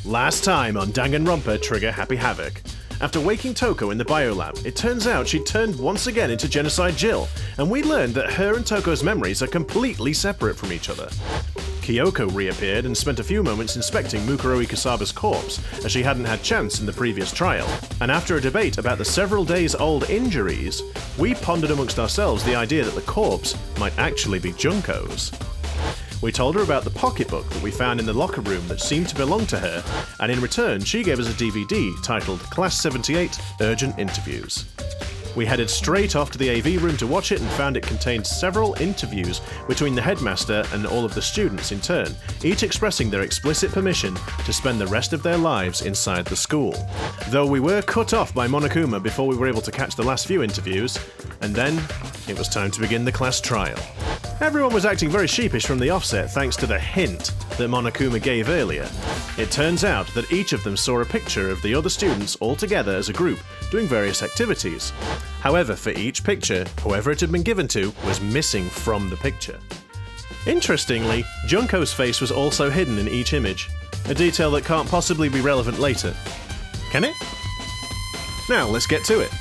Last time on Danganronpa Trigger Happy Havoc. After waking Toko in the biolab, it turns out she turned once again into Genocide Jill, and we learned that her and Toko's memories are completely separate from each other. Kyoko reappeared and spent a few moments inspecting Mukuro Ikusaba's corpse, as she hadn't had chance in the previous trial. And after a debate about the several days old injuries, we pondered amongst ourselves the idea that the corpse might actually be Junko's. We told her about the pocketbook that we found in the locker room that seemed to belong to her, and in return she gave us a DVD titled Class 78 Urgent Interviews. We headed straight off to the AV room to watch it and found it contained several interviews between the headmaster and all of the students in turn, each expressing their explicit permission to spend the rest of their lives inside the school. Though we were cut off by Monokuma before we were able to catch the last few interviews, and then it was time to begin the class trial. Everyone was acting very sheepish from the offset thanks to the hint that Monokuma gave earlier. It turns out that each of them saw a picture of the other students all together as a group, doing various activities. However, for each picture, whoever it had been given to was missing from the picture. Interestingly, Junko's face was also hidden in each image, a detail that can't possibly be relevant later. Can it? Now, let's get to it.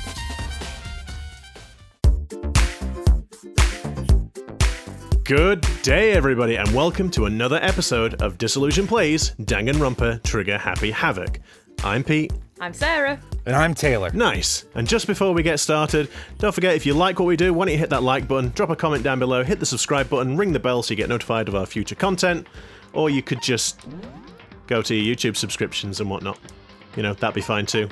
Good day, everybody, and welcome to another episode of Disillusion Plays Danganronpa Trigger Happy Havoc. I'm Pete. I'm Sarah. And I'm Taylor. Nice. And just before we get started, don't forget, if you like what we do, why don't you hit that like button, drop a comment down below, hit the subscribe button, ring the bell so you get notified of our future content, or you could just go to your YouTube subscriptions and whatnot. You know, that'd be fine too.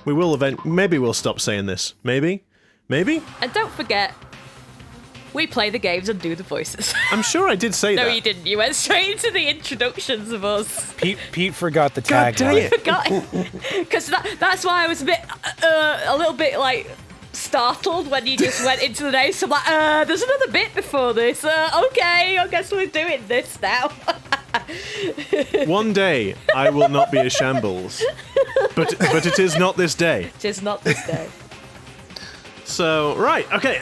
We will maybe we'll stop saying this. Maybe? Maybe? And don't forget, we play the games and do the voices. I'm sure I did say that. No, you didn't. You went straight into the introductions of us. Pete forgot the God dang tagline. it. Forgot. Because that's why I was a little bit, like, startled when you just went into the name. So I'm like, there's another bit before this. Okay, I guess we're doing this now. One day, I will not be a shambles. But it is not this day. It is not this day. So, right, okay.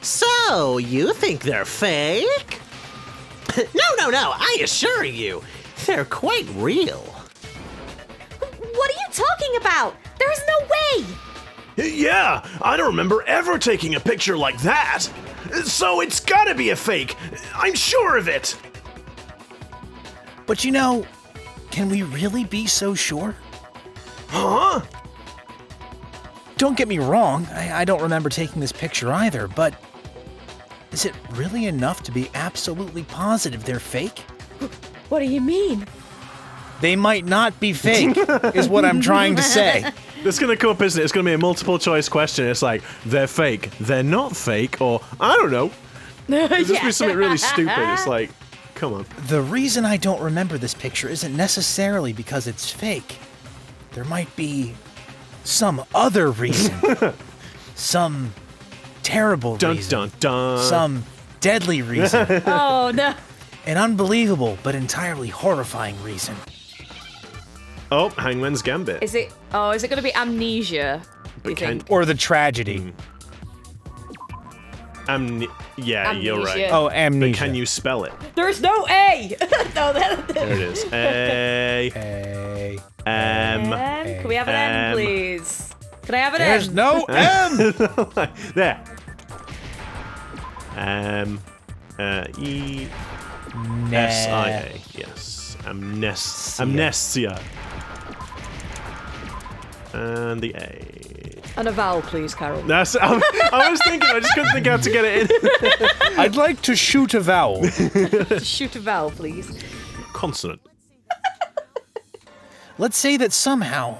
So, you think they're fake? No, I assure you, they're quite real. What are you talking about? There's no way! Yeah, I don't remember ever taking a picture like that. So it's gotta be a fake. I'm sure of it. But you know, can we really be so sure? Huh? Don't get me wrong, I don't remember taking this picture either, but is it really enough to be absolutely positive they're fake? What do you mean? They might not be fake, is what I'm trying to say. It's gonna come up, isn't it? It's gonna be a multiple choice question. It's like, they're fake, they're not fake, or I don't know. It'll just be something really stupid. It's like, come on. The reason I don't remember this picture isn't necessarily because it's fake. There might be some other reason. Some terrible reason. Dun dun dun. Some deadly reason. Oh, no. An unbelievable but entirely horrifying reason. Oh, Hangman's Gambit. Is it going to be amnesia? Do you But can- think? Or the tragedy. Yeah, you're right. Amnesia. Oh, amnesia. But can you spell it? There's no A! No, There it is. A Hey. M. M? Can we have an M, please? Can I have an There's M? no M! There. E S I A. Yes. Amnesia. And the A. And a vowel, please, Carol. That's. I was thinking. I just couldn't think how to get it in. I'd like to shoot a vowel. Just shoot a vowel, please. Consonant. Let's say that somehow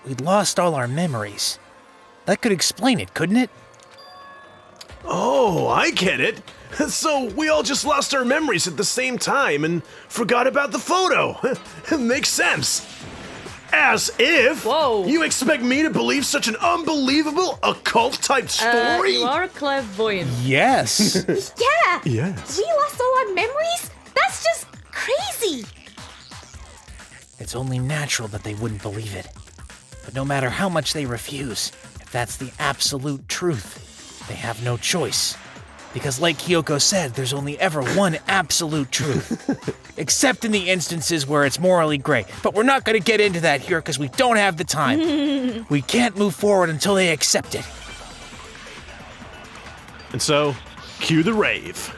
we'd lost all our memories. That could explain it, couldn't it? Oh, I get it. So we all just lost our memories at the same time and forgot about the photo. Makes sense. As if. Whoa. You expect me to believe such an unbelievable occult-type story? You are a clairvoyant. Yes. Yeah! Yes. We lost all our memories? That's just crazy! It's only natural that they wouldn't believe it. But no matter how much they refuse, if that's the absolute truth, they have no choice. Because like Kyoko said, there's only ever one absolute truth. Except in the instances where it's morally gray. But we're not going to get into that here because we don't have the time. We can't move forward until they accept it. And so, cue the rave.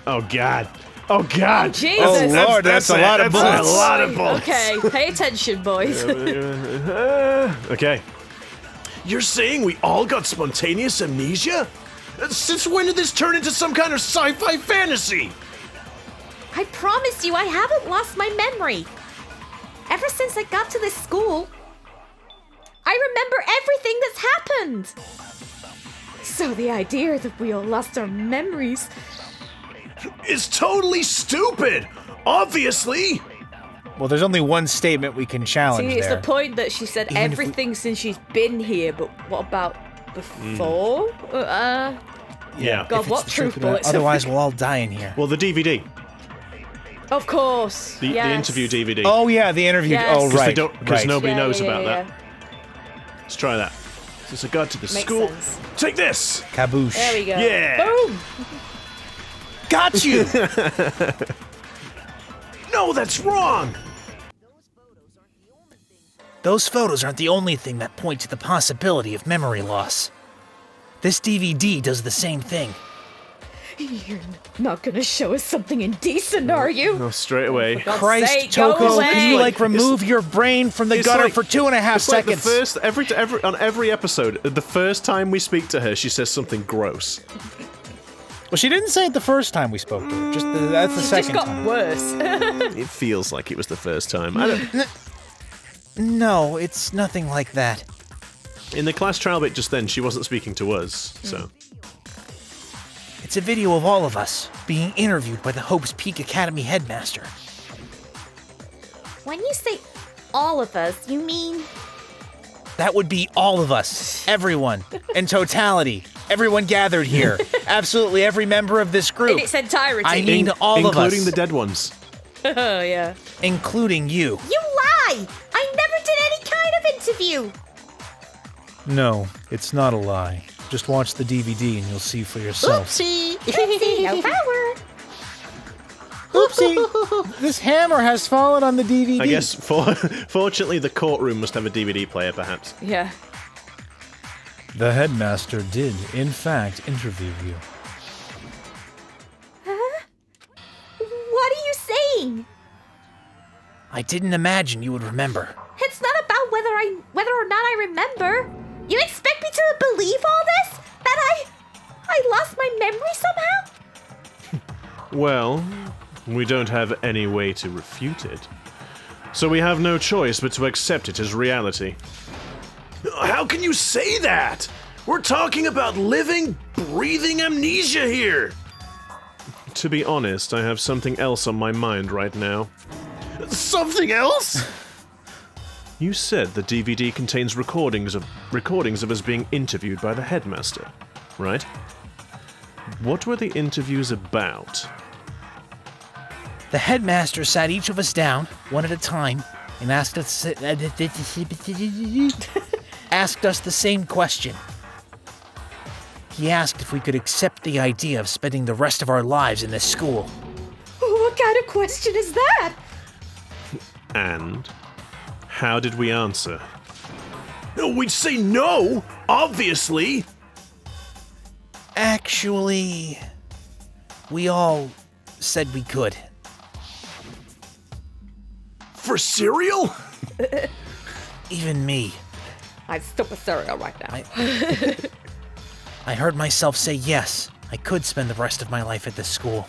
Oh, God. Oh, God. Jesus. Oh, Lord, that's a lot of bullets. That's a lot of bullets. Okay, pay attention, boys. Okay. You're saying we all got spontaneous amnesia? Since when did this turn into some kind of sci-fi fantasy? I promise you I haven't lost my memory. Ever since I got to this school, I remember everything that's happened. So the idea that we all lost our memories... It's totally stupid! Obviously! Well, there's only one statement we can challenge See, it's there. the point that she said Even if everything since she's been here, but what about before? Yeah. God, If what it's the truth truth, bullets? otherwise we'll all die in here. Well, the DVD. Of course. The yes. interview DVD. Oh, yeah, the interview. Yes. Oh, right. Because right. nobody Yeah, knows yeah, about yeah, that. Let's try that. Since I got to the Makes school. sense. Take this! Kaboosh. There we go. Yeah. Boom! Got you! No, that's wrong! Those photos aren't the only thing that point to the possibility of memory loss. This DVD does the same thing. You're not gonna show us something indecent, are you? No, straight away. God's Christ, sake, go Toko, away. can you remove your brain from the It's gutter like- for 2.5 It's like the seconds? first, on every episode, the first time we speak to her, she says something gross. Well, she didn't say it the first time we spoke to her. That's the It just second got time. worse. It feels like it was the first time. I don't, No, it's nothing like that. in the class trial bit just then, she wasn't speaking to us, so. It's a video of all of us being interviewed by the Hope's Peak Academy headmaster. When you say all of us, you mean... That would be all of us. Everyone. In totality. Everyone gathered here. Absolutely every member of this group. In its entirety. I mean all of us. Including the dead ones. Oh, yeah. Including you. You lie! I never did any kind of interview! No, it's not a lie. Just watch the DVD and you'll see for yourself. Oopsie! Oopsie, no power! Oopsie! This hammer has fallen on the DVD. I guess, fortunately, the courtroom must have a DVD player, perhaps. Yeah. The headmaster did, in fact, interview you. What are you saying? I didn't imagine you would remember. It's not about whether or not I remember. You expect me to believe all this? That I lost my memory somehow? Well, we don't have any way to refute it. So we have no choice but to accept it as reality. How can you say that? We're talking about living, breathing amnesia here! To be honest, I have something else on my mind right now. Something else? You said the DVD contains recordings of us being interviewed by the headmaster, right? What were the interviews about? The headmaster sat each of us down, one at a time, and asked us the same question. He asked if we could accept the idea of spending the rest of our lives in this school. What kind of question is that? And how did we answer? We'd say no, obviously! Actually, we all said we could. For cereal? Even me. I'd stop with cereal right now. I heard myself say yes, I could spend the rest of my life at this school.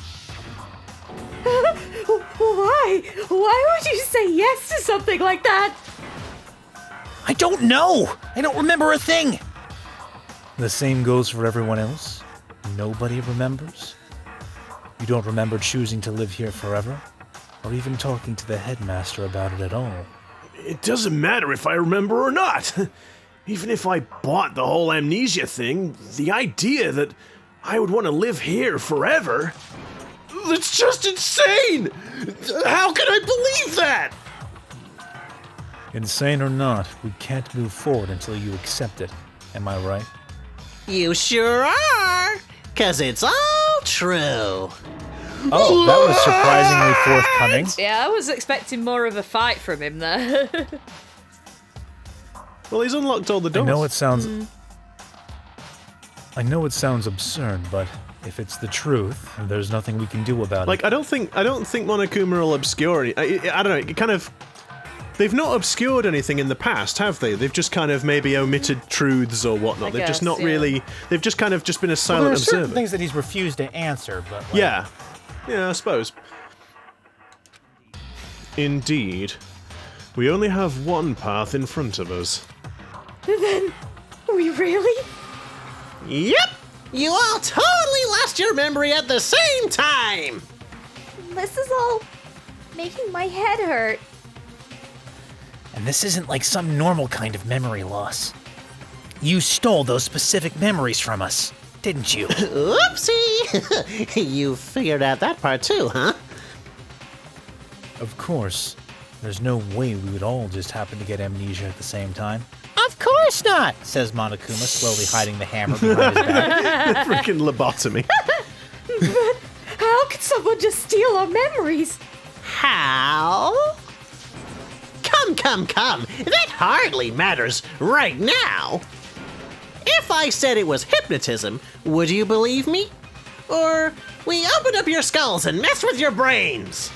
Why? Why would you say yes to something like that? I don't know! I don't remember a thing! The same goes for everyone else. Nobody remembers. You don't remember choosing to live here forever? Or even talking to the headmaster about it at all? It doesn't matter if I remember or not. Even if I bought the whole amnesia thing, the idea that I would want to live here forever... That's just insane! How can I believe that? Insane or not, we can't move forward until you accept it. Am I right? You sure are, 'cause it's all true. Oh, that was surprisingly forthcoming. Yeah, I was expecting more of a fight from him there. Well, he's unlocked all the I doors. know it sounds... I know it sounds absurd, but if it's the truth, there's nothing we can do about Like, it. I don't think Monokuma will obscure it. I don't know. It kind of. They've not obscured anything in the past, have they? They've just kind of maybe omited truths or whatnot. They've just guess, not yeah. really. They've just kind of just been a Well, silent there are certain observer. things that he's refused to answer, but... like, Yeah. Yeah, I suppose. Indeed. We only have one path in front of us. Then, we really? Yep! You all totally lost your memory at the same time! This is all making my head hurt. And this isn't like some normal kind of memory loss. You stole those specific memories from us, didn't you? Oopsie! You figured out that part too, huh? Of course. There's no way we would all just happen to get amnesia at the same time. Of course not! Says Monokuma, slowly hiding the hammer behind his back. Freaking lobotomy. How could someone just steal our memories? How? Come. That hardly matters right now. If I said it was hypnotism, would you believe me? Or we open up your skulls and mess with your brains?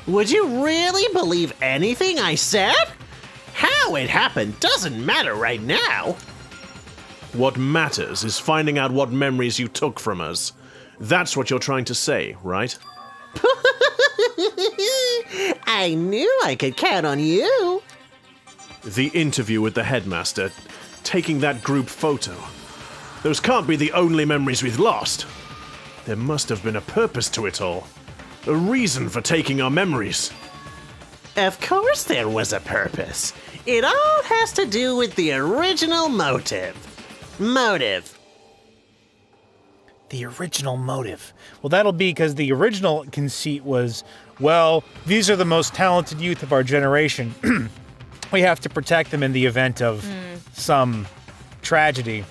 Would you really believe anything I said? How it happened doesn't matter right now. What matters is finding out what memories you took from us. That's what you're trying to say, right? I knew I could count on you. The interview with the headmaster, taking that group photo. Those can't be the only memories we've lost. There must have been a purpose to it all. A reason for taking our memories. Of course there was a purpose. It all has to do with the original motive. The original motive. Well, that'll be because the original conceit was, well, these are the most talented youth of our generation. We have to protect them in the event of some tragedy.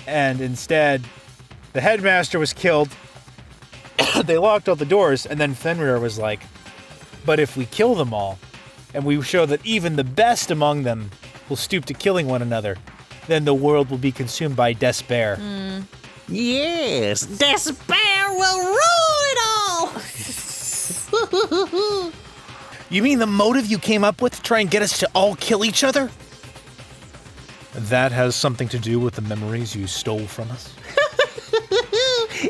And instead, the headmaster was killed. They locked all the doors, and then Fenrir was like, but if we kill them all, and we show that even the best among them will stoop to killing one another, then the world will be consumed by despair. Yes, despair will rule it all! You mean the motive you came up with to try and get us to all kill each other? That has something to do with the memories you stole from us?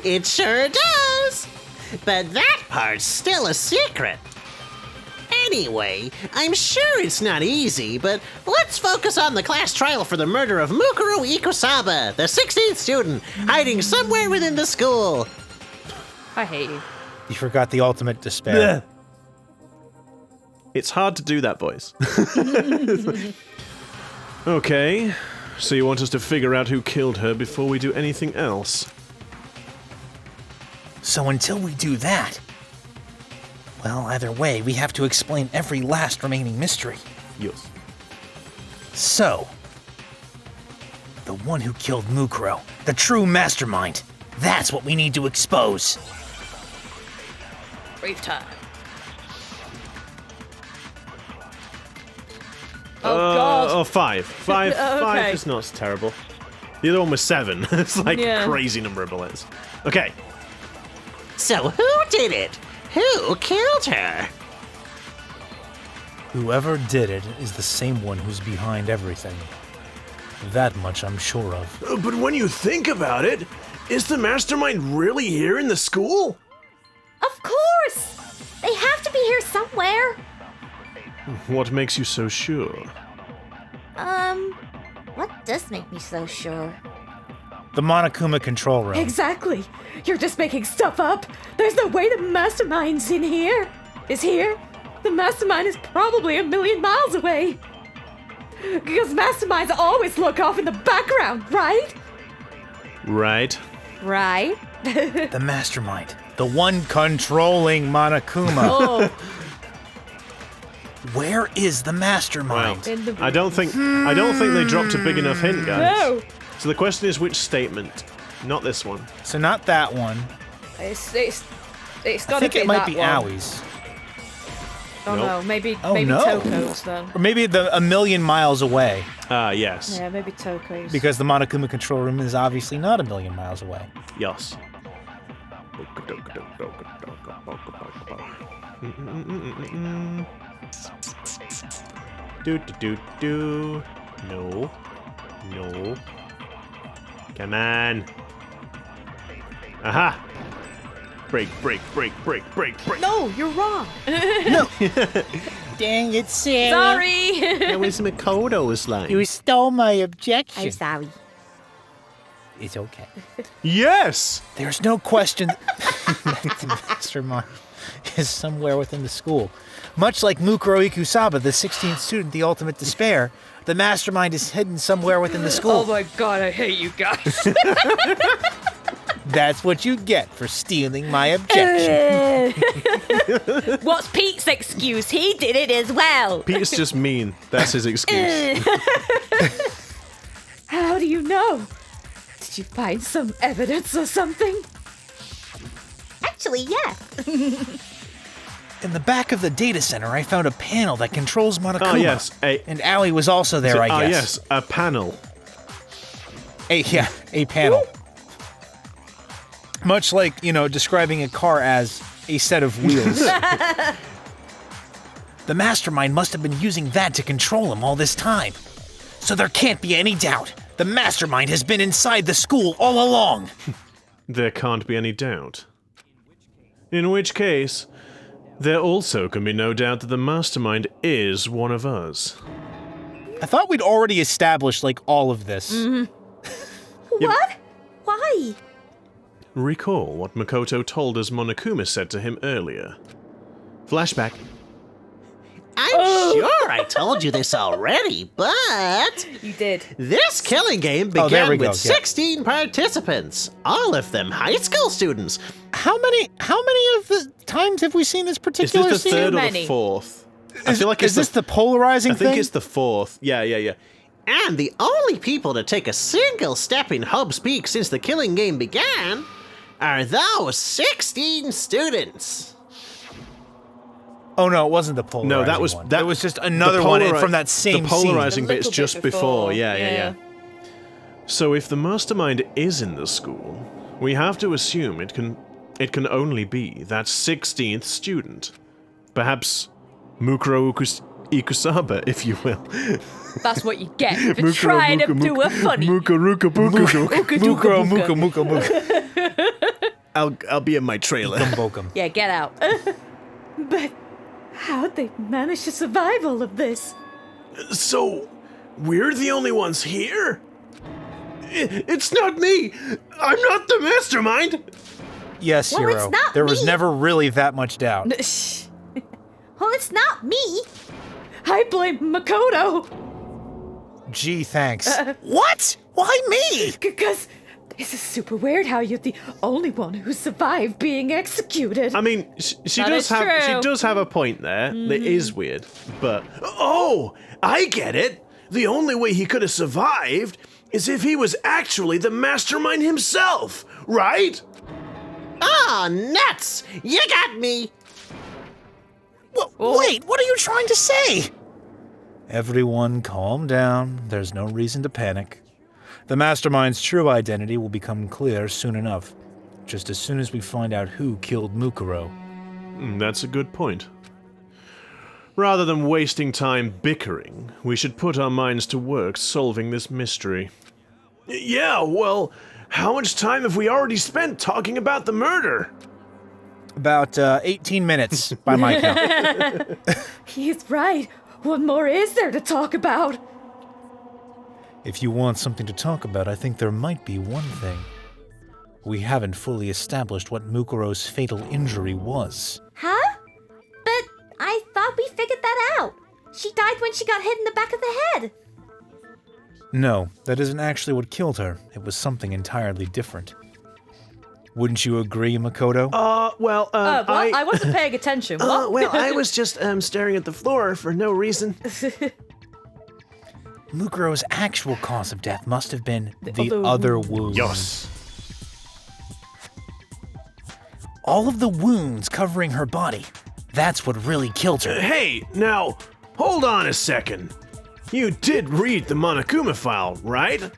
It sure does! But that part's still a secret. Anyway, I'm sure it's not easy, but let's focus on the class trial for the murder of Mukuro Ikusaba, the 16th student, hiding somewhere within the school. I hate you. You forgot the ultimate despair. It's hard to do that voice. Okay, so you want us to figure out who killed her before we do anything else? So until we do that, well, either way, we have to explain every last remaining mystery. Yes. So, the one who killed Mukuro, the true mastermind, that's what we need to expose. Brief time. Oh god. Oh, five. Five Okay. is not terrible. The other one was 7. It's like Yeah. a crazy number of bullets. Okay. So who did it? Who killed her? Whoever did it is the same one who's behind everything. That much I'm sure of. But when you think about it, is the mastermind really here in the school? Of course! They have to be here somewhere. What makes you so sure? What does make me so sure? The Monokuma control room. Exactly. You're just making stuff up. There's no way the mastermind's in here. Is here? The mastermind is probably 1,000,000 miles away. Because masterminds always look off in the background, right? Right. Right. The mastermind. The one controlling Monokuma. Oh, Where is the mastermind? in the I don't think they dropped a big enough hint, guys. No. So the question is which statement? Not this one. So not that one. It's I got to think be it might that be one. Owie's. Oh Nope. no, maybe Oh, maybe no. Toko's then. Or maybe a million miles away, Yes. Yeah, maybe Toko's. because the Monokuma control room is obviously not a million miles away. Yes. Do. No. No. Come on. Aha! Break. No, you're wrong. Dang it, Sarah. Sorry. That was Makoto's line. You stole my objection. I'm sorry. It's okay. Yes! There's no question that the mastermind is somewhere within the school. Much like Mukuro Ikusaba, the 16th student, the ultimate despair, the mastermind is hidden somewhere within the school. Oh my god, I hate you guys. That's what you get for stealing my objection. What's Pete's excuse? He did it as well. Pete's just mean. That's his excuse. How do you know? Did you find some evidence or something? Actually, yeah. In the back of the data center, I found a panel that controls Monokuma. Oh, yes. And Aoi was also there, I guess. yes, a panel. A panel. Much like, describing a car as a set of wheels. The mastermind must have been using that to control him all this time. So there can't be any doubt. The mastermind has been inside the school all along. There can't be any doubt. In which case, there also can be no doubt that the mastermind is one of us. I thought we'd already established, all of this. What? Why? Recall what Makoto told us Monokuma said to him earlier. Flashback. I'm sure I told you this already, but You did. this killing game there began we go, with yeah. 16 participants, all of them high school students. How many of the times have we seen this Is particular this the scene? third or the many. fourth? I feel like Is this the polarizing I think thing? it's the fourth. Yeah. And the only people to take a single step in Hub's Peak since the killing game began are those 16 students. Oh no, it wasn't the polarizing No, that was one. that It was just another one from that same The polarizing A bit's little bit just before. before, Yeah. yeah. So if the mastermind is in the school, we have to assume it can only be that 16th student. Perhaps Mukuro Ikusaba, if you will. That's what you get for trying to do a funny. I'll be in my trailer. Bokum. Yeah, get out. But how'd they manage to survive all of this? So, we're the only ones here? It's not me! I'm not the mastermind! Yes, Well, Hero. it's not There was me. never really that much doubt. Well, it's not me. I blame Makoto Gee, thanks. What? Why me? because this is super weird how you're the only one who survived being executed. I mean, she That does is have true. she does have a point there. It is weird, but oh, I get it. The only way he could have survived is if he was actually the mastermind himself, right? Ah, nuts! You got me! Wait, what are you trying to say? Everyone calm down. There's no reason to panic. The mastermind's true identity will become clear soon enough. Just as soon as we find out who killed Mukuro. That's a good point. Rather than wasting time bickering, we should put our minds to work solving this mystery. Yeah, well, how much time have we already spent talking about the murder? About 18 minutes, by my count. He's right. What more is there to talk about? If you want something to talk about, I think there might be one thing. We haven't fully established what Mukuro's fatal injury was. Huh? But I thought we figured that out. She died when she got hit in the back of the head. No, that isn't actually what killed her. It was something entirely different. Wouldn't you agree, Makoto? Well, What? I wasn't paying attention. What? well, I was just staring at the floor for no reason. Mukuro's actual cause of death must have been the other other wounds. Yes. All of the wounds covering her body. That's what really killed her. Hey, now, hold on a second. You did read the Monokuma file, right?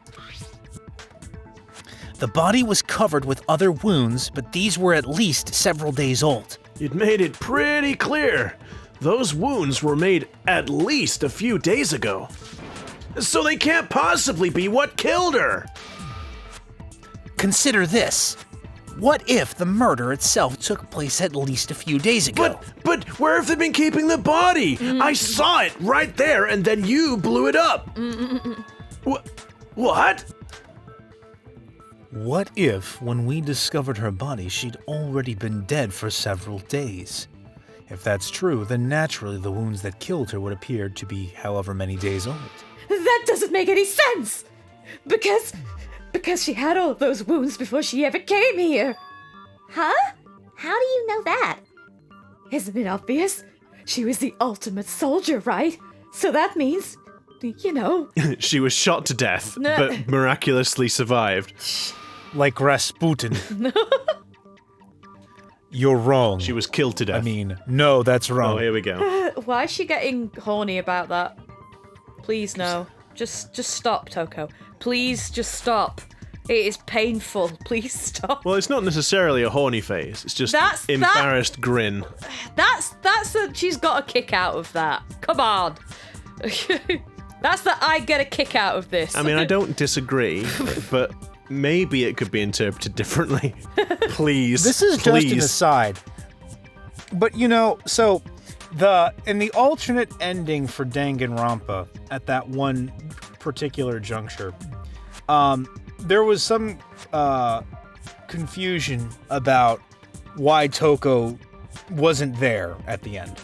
The body was covered with other wounds, but these were at least several days old. You'd made it pretty clear. Those wounds were made at least a few days ago. So they can't possibly be what killed her. Consider this. What if the murder itself took place at least a few days ago? But where have they been keeping the body? I saw it right there, and then you blew it up. What? What if, when we discovered her body, she'd already been dead for several days? If that's true, then naturally the wounds that killed her would appear to be however many days old. That doesn't make any sense! Because she had all those wounds before she ever came here. Huh? How do you know that? Isn't it obvious? She was the ultimate soldier, right? So that means, you know... She was shot to death, but miraculously survived. Like Rasputin. You're wrong. She was killed to death. I mean, no, that's wrong. Oh, here we go. Why is she getting horny about that? Please, no. Just stop, Toko. Please, just stop. It is painful. Please stop. Well, it's not necessarily a horny face. It's just embarrassed grin. She's got a kick out of that. Come on. That's that I get a kick out of this. I mean, I don't disagree, but maybe it could be interpreted differently. Please. This is just an aside. But you know, so in the alternate ending for Danganronpa at that one particular juncture, there was some confusion about why Toko wasn't there at the end.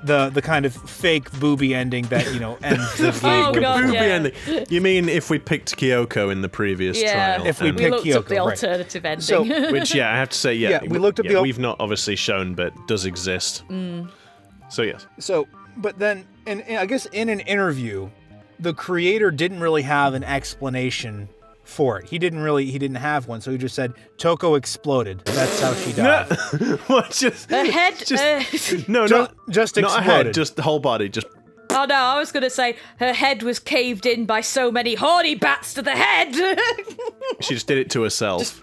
The kind of fake booby ending that, you know, ends the game. Oh, God, booby yeah. ending. You mean if we picked Kyoko in the previous trial? If we and- we pick looked Kyoko, up the right. alternative ending. So- Which, I have to say, we looked up the we've not obviously shown, but does exist. So, yes. So, but then, I guess in an interview, the creator didn't really have an explanation for it. He didn't have one, so he just said, Toko exploded. That's how she died. What, just... Her head... No, Just not a exploded. head, just the whole body, just... Oh no, I was going to say her head was caved in by so many horny bats to the head. She just did it to herself.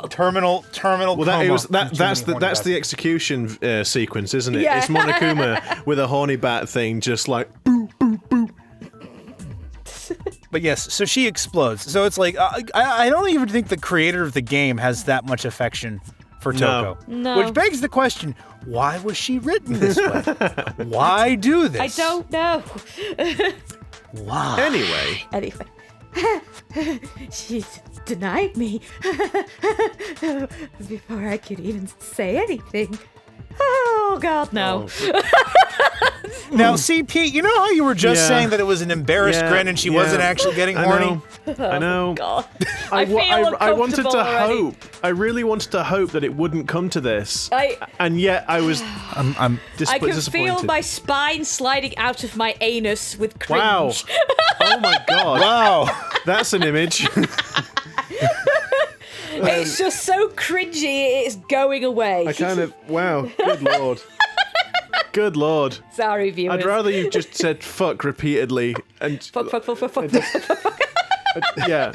Terminal Well, coma. that's the execution sequence, isn't it? Yeah. It's Monokuma with a horny bat thing, just like... But yes, so she explodes. So it's like, I don't even think the creator of the game has that much affection for Toko. No. Which begs the question, why was she written this way? Why do this? I don't know. Why? Anyway, She denied me before I could even say anything. Oh, God, no. Now, see, Pete, you know how you were just Yeah. saying that it was an embarrassed grin and she wasn't actually getting horny? I know. God. I feel wanted uncomfortable to already. hope. I really wanted to hope that it wouldn't come to this. And yet I was I'm I can disappointed. feel my spine sliding out of my anus with cringe. Wow. Oh my god. wow. That's an image. It's just so cringy, it's going away. I kind of... Wow. Good lord. Good lord. Sorry, viewers. I'd rather you just said fuck repeatedly and... Fuck. Yeah.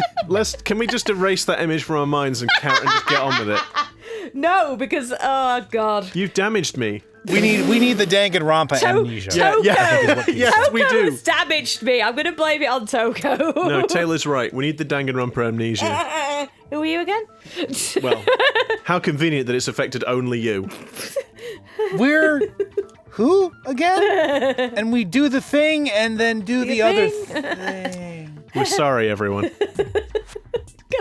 Can we just erase that image from our minds and just get on with it? No, because, oh, God. You've damaged me. We need the Danganronpa amnesia. Toko! Yes, we do. has damaged me. I'm going to blame it on Toko. No, Taylor's right. We need the Danganronpa amnesia. Who are you again? Well, how convenient that it's affected only you. We're who again? And we do the thing and then do the other thing? thing. We're sorry, everyone. Can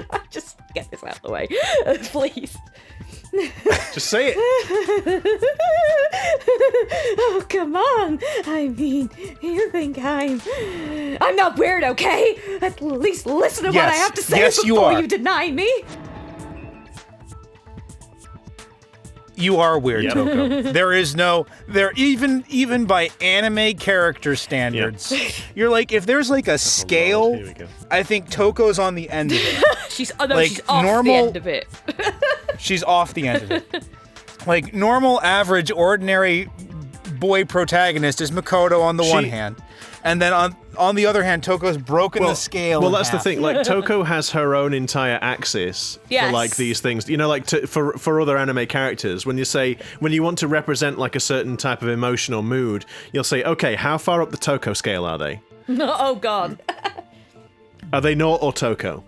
I just get this out of the way? Please. Just say it. Oh, come on. I mean, you think I'm not weird, okay? At least listen to what I Yes. have to say Yes, you before are. you deny me. You are weird, Yep. Toko. There even by anime character standards, you're like, if there's like a scale, Here we go. I think Toko's on the end of it. She's Like, she's off normal- the end of it. She's off the end of it. Like, normal, average, ordinary boy protagonist is Makoto on the one hand, and then on the other hand, Toko's broken the scale. Well, in that's the half. thing. Like, Toko has her own entire axis Yes. for like these things. You know, like for other anime characters, when you want to represent like a certain type of emotion or mood, you'll say, okay, how far up the Toko scale are they? Oh god. Are they naught or Toko?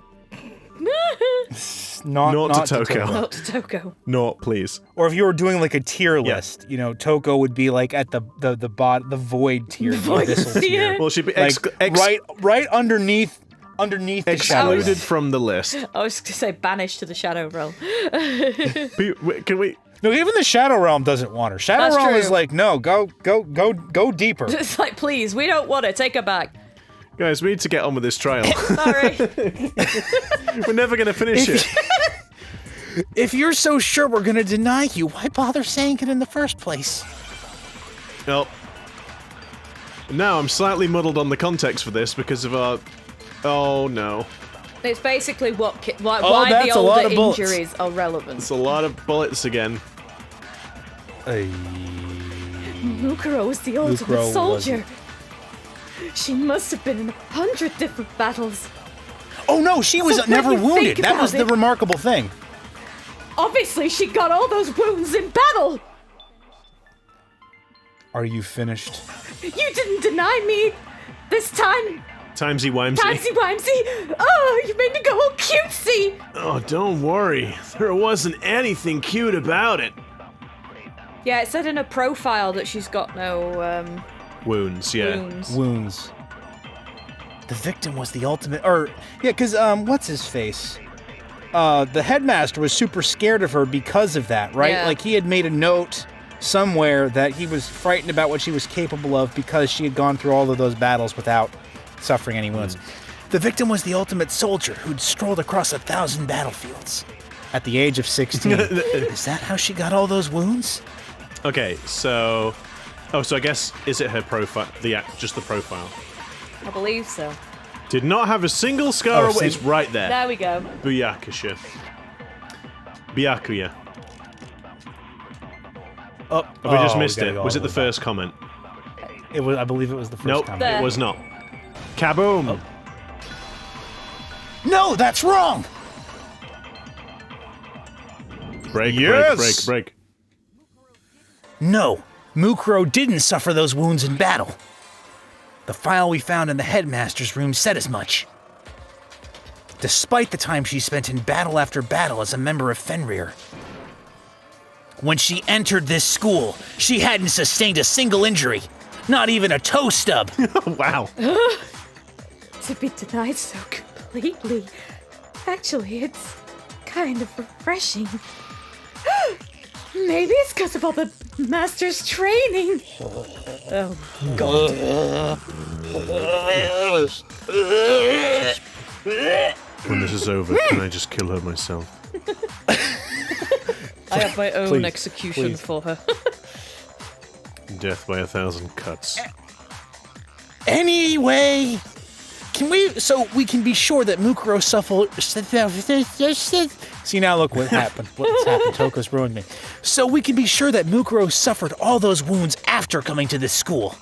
Not Naught to to Toko. Not to Toko. Naught, please. Or if you were doing like a tier list, you know, Toko would be like at the void tier, the abyssal tier. Well, she'd be Like right underneath the shadow. excluded from the list. I was going to say banished to the Shadow Realm. Can we? No, even the Shadow Realm doesn't want her. Shadow That's Realm true. is like, no, go deeper. It's like, please, we don't want it. Take her back. Guys, we need to get on with this trial. Sorry. We're never going to finish it. If you're so sure we're gonna deny you, why bother saying it in the first place? Well, now I'm slightly muddled on the context for this because of our... Oh, no. It's basically why that's the a lot older of bullets. injuries are relevant. It's a lot of bullets again. Mukuro was the ultimate Mukuro soldier. She must have been in 100 different battles. Oh no, she was So when never you wounded. think That was about the it- remarkable thing. Obviously, she got all those wounds in battle. Are you finished? You didn't deny me this time, Timesy-wimesy. Timesy-wimesy. Oh, you made me go all cutesy. Oh, don't worry. There wasn't anything cute about it. Yeah, it said in her profile that she's got no Wounds, yeah. wounds. Wounds. The victim was the ultimate, because what's his face? The headmaster was super scared of her because of that, right? Yeah. Like he had made a note somewhere that he was frightened about what she was capable of because she had gone through all of those battles without suffering any wounds. The victim was the ultimate soldier who'd strolled across 1,000 battlefields at the age of 16. Is that how she got all those wounds? Okay, so... Oh, so I guess, is it her profile? Just the profile. I believe so. Did not have a single scar. Oh, It's right there. There we go. Byakusha. Byakuya. Oh, Have we just missed gotta it? go Was all it the way back. first comment? It was. I believe it was the first Nope, time. There. it was not. Kaboom! No, that's wrong. Break, Yes! break, break, break. No, Mukuro didn't suffer those wounds in battle. The file we found in the headmaster's room said as much. Despite the time she spent in battle after battle as a member of Fenrir. When she entered this school, she hadn't sustained a single injury. Not even a toe stub. Wow. To be denied so completely. Actually, it's kind of refreshing. Maybe it's because of all the master's training. Oh, God. When this is over, can I just kill her myself? I have my own Please, execution please. for her. Death by 1,000 cuts. Anyway, so we can be sure that Mukuro suffered. See, now look what happened. What's happened? Toko's ruined me. So we can be sure that Mukuro suffered all those wounds after coming to this school.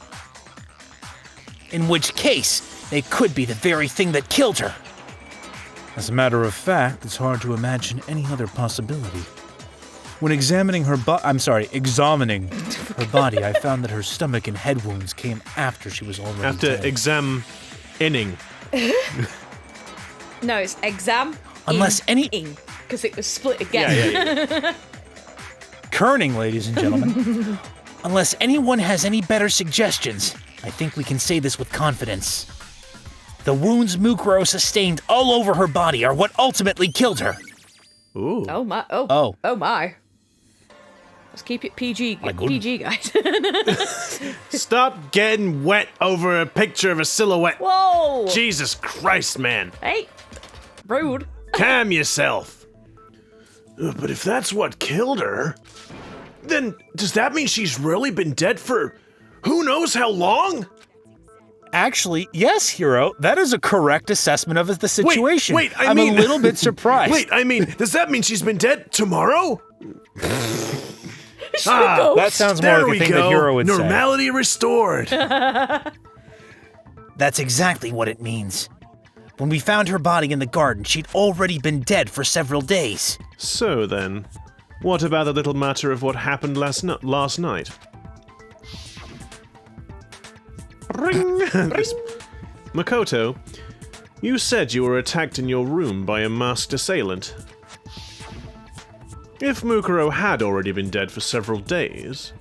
In which case, they could be the very thing that killed her. As a matter of fact, it's hard to imagine any other possibility. When examining her body, I found that her stomach and head wounds came after she was already After dead. inning. No, it's exam. Unless any- Because it was split again. Yeah. Kerning, ladies and gentlemen. Unless anyone has any better suggestions, I think we can say this with confidence. The wounds Mukuro sustained all over her body are what ultimately killed her. Ooh. Oh my. Oh. Oh my. Let's keep it PG. PG, guys. Stop getting wet over a picture of a silhouette. Whoa. Jesus Christ, man. Hey. Rude. Calm yourself. But if that's what killed her... Then does that mean she's really been dead for who knows how long? Actually, yes, Hero. That is a correct assessment of the situation. I mean, I'm a little bit surprised. Wait, I mean, does that mean she's been dead tomorrow? That sounds more There like we a thing go. that Hero would say. Normality restored. That's exactly what it means. When we found her body in the garden, she'd already been dead for several days. So then, what about the little matter of what happened last night? Ring. Makoto, you said you were attacked in your room by a masked assailant. If Mukuro had already been dead for several days,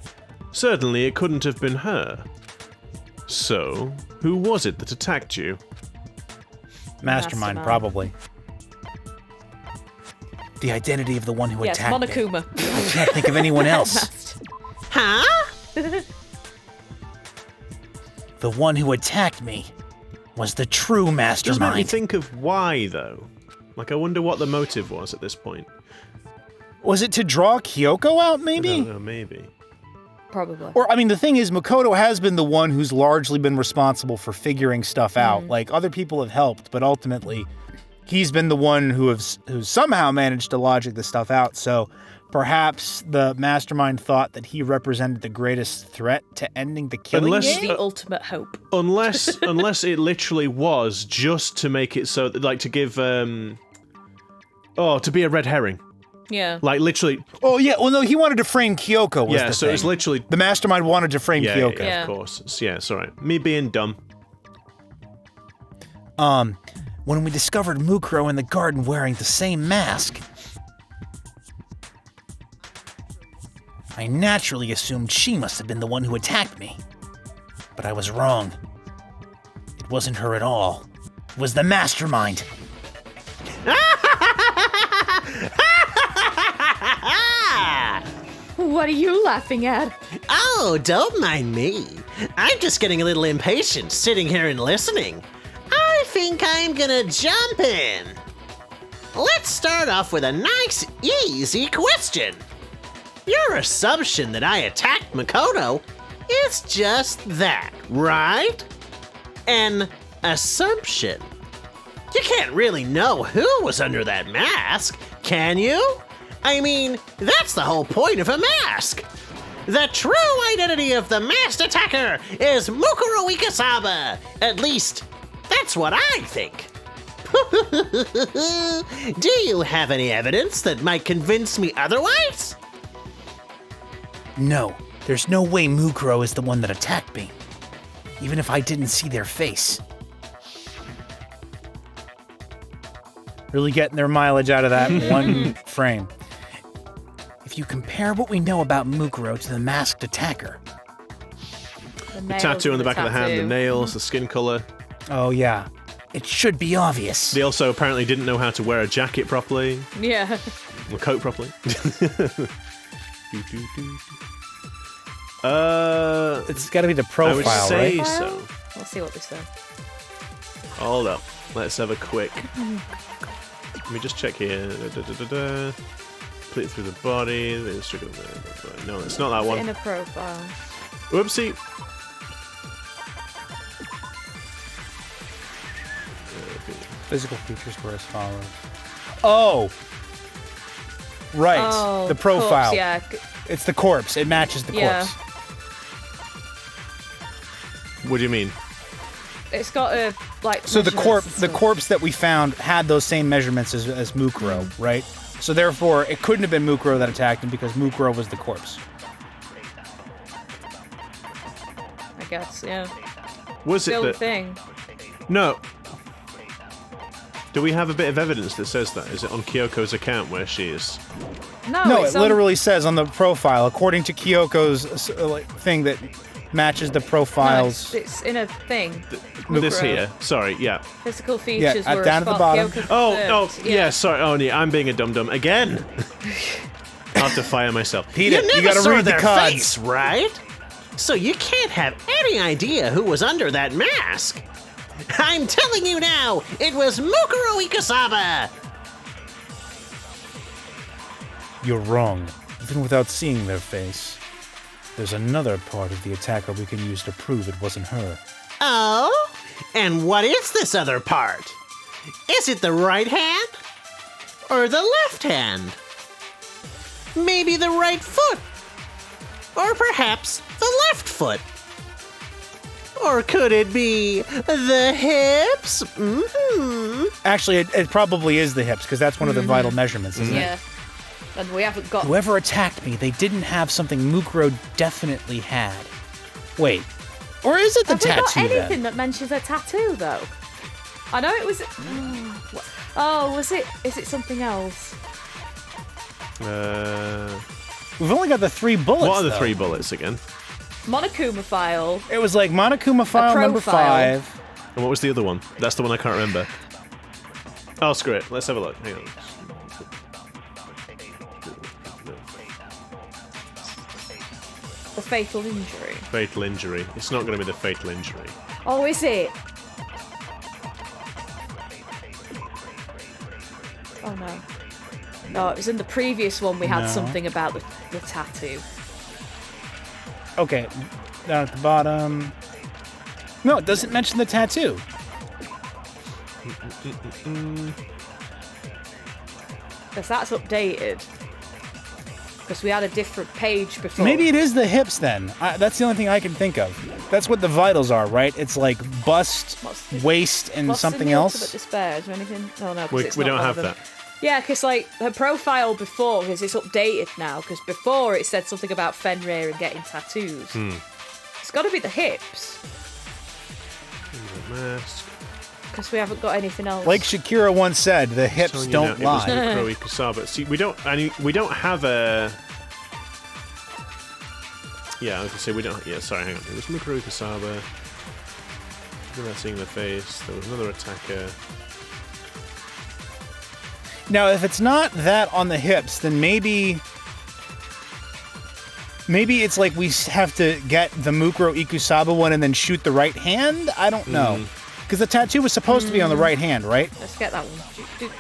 certainly it couldn't have been her. So, who was it that attacked you? Mastermind, probably. The identity of the one who Yes, attacked me. Monokuma. I can't think of anyone else. Huh? The one who attacked me was the true Just made me mastermind. think of why, though. Like, I wonder what the motive was at this point. Was it to draw Kyoko out, I maybe? don't know, maybe. Probably. Or, I mean, the thing is, Makoto has been the one who's largely been responsible for figuring stuff out. Like, other people have helped, but ultimately, he's been the one who's somehow managed to logic this stuff out. So, perhaps the mastermind thought that he represented the greatest threat to ending the killing Unless- game? The ultimate hope. Unless it literally was just to make it so, like, to give, to be a red herring. Yeah. Like, literally, Oh, yeah. Well, no, he wanted to frame Kyoko, was yeah, the so thing. it's literally... The mastermind wanted to frame Yeah, Kyoko. yeah, of course. Yeah, it's alright. Me being dumb. When we discovered Mukuro in the garden wearing the same mask, I naturally assumed she must have been the one who attacked me. But I was wrong. It wasn't her at all. It was the mastermind. What are you laughing at? Oh, don't mind me. I'm just getting a little impatient sitting here and listening. I think I'm gonna jump in. Let's start off with a nice, easy question. Your assumption that I attacked Makoto is just that, right? An assumption. You can't really know who was under that mask, can you? I mean, that's the whole point of a mask. The true identity of the masked attacker is Mukuro Ikusaba. At least, that's what I think. Do you have any evidence that might convince me otherwise? No, there's no way Mukuro is the one that attacked me. Even if I didn't see their face. Really getting their mileage out of that one frame. If you compare what we know about Mukuro to the masked attacker. The Tattoo on the back of the hand, the nails, the skin color. Oh yeah, it should be obvious. They also apparently didn't know how to wear a jacket properly, Yeah. or coat properly. It's got to be the I profile, would say right? so. Let's see what they say. Hold up. Let's have a quick. Let me just check here. Split through the body. No, it's not that one. In a profile. Whoopsie. Physical features were as follows. Oh! Right, Oh, the profile. corpse, yeah. It's the corpse. It matches the Yeah. corpse. What do you mean? It's got a like. So the measurements and stuff. corpse that we found had those same measurements as Mukuro, right? So therefore, it couldn't have been Mukuro that attacked him because Mukuro was the corpse. I guess, yeah. Was it Still the that? thing. No. Do we have a bit of evidence that says that? Is it on Kyoko's account where she is? No, No, it's it on- literally says on the profile, according to Kyoko's thing that matches the no, profiles. it's in a thing. This Mukuro. here. Sorry, yeah. Physical features Yeah, were down as at the far- bottom. Kyoko Yeah, sorry. Oh, yeah, I'm being a dum-dum again. I'll have to fire myself. Peter, You never you gotta saw read the their cards. face, right? So you can't have any idea who was under that mask. I'm telling you now, it was Mukuro Ikusaba. You're wrong. Even without seeing their face, there's another part of the attacker we can use to prove it wasn't her. Oh? And what is this other part? Is it the right hand? Or the left hand? Maybe the right foot? Or perhaps the left foot? Or could it be the hips? Mm-hmm. Actually, it probably is the hips, because that's one of the vital measurements, isn't it? Yeah. And we haven't got... Whoever attacked me, they didn't have something Mukuro definitely had. Wait, or is it the Have we got tattoo anything then? that mentions a tattoo, though? I know it was... Oh, was it... Is it something else? We've only got the 3 bullets, What are the though. 3 bullets again? Monokuma file. It was like Monokuma file number profile. 5. And what was the other one? That's the one I can't remember. Oh, screw it. Let's have a look. Hang on. The fatal injury. Fatal injury. It's not going to be the fatal injury. Oh, is it? Oh, no. No, it was in the previous one we had No. something about the tattoo. Okay, down at the bottom. No, it doesn't mention the tattoo. Because that's updated. Because we had a different page before. Maybe it is the hips then. That's the only thing I can think of. That's what the vitals are, right? It's like bust, waist, and What's something in the Ultimate else. Despair? Is there anything? No, no, 'cause We it's don't not one have of them. that. Yeah, because like her profile before, because it's updated now. Because before it said something about Fenrir and getting tattoos. It's got to be the hips. Mask. Because we haven't got anything else. Like Shakira once said, the hips Telling you don't now, lie. It was Mukuro Ikusaba. See, we don't have a. Yeah, I was gonna say we don't. Yeah, sorry, hang on. It was Mukuro Ikusaba. Without seeing the face, there was another attacker. Now, if it's not that on the hips, then maybe it's like we have to get the Mukuro Ikusaba one and then shoot the right hand? I don't know. Because the tattoo was supposed to be on the right hand, right? Let's get that one.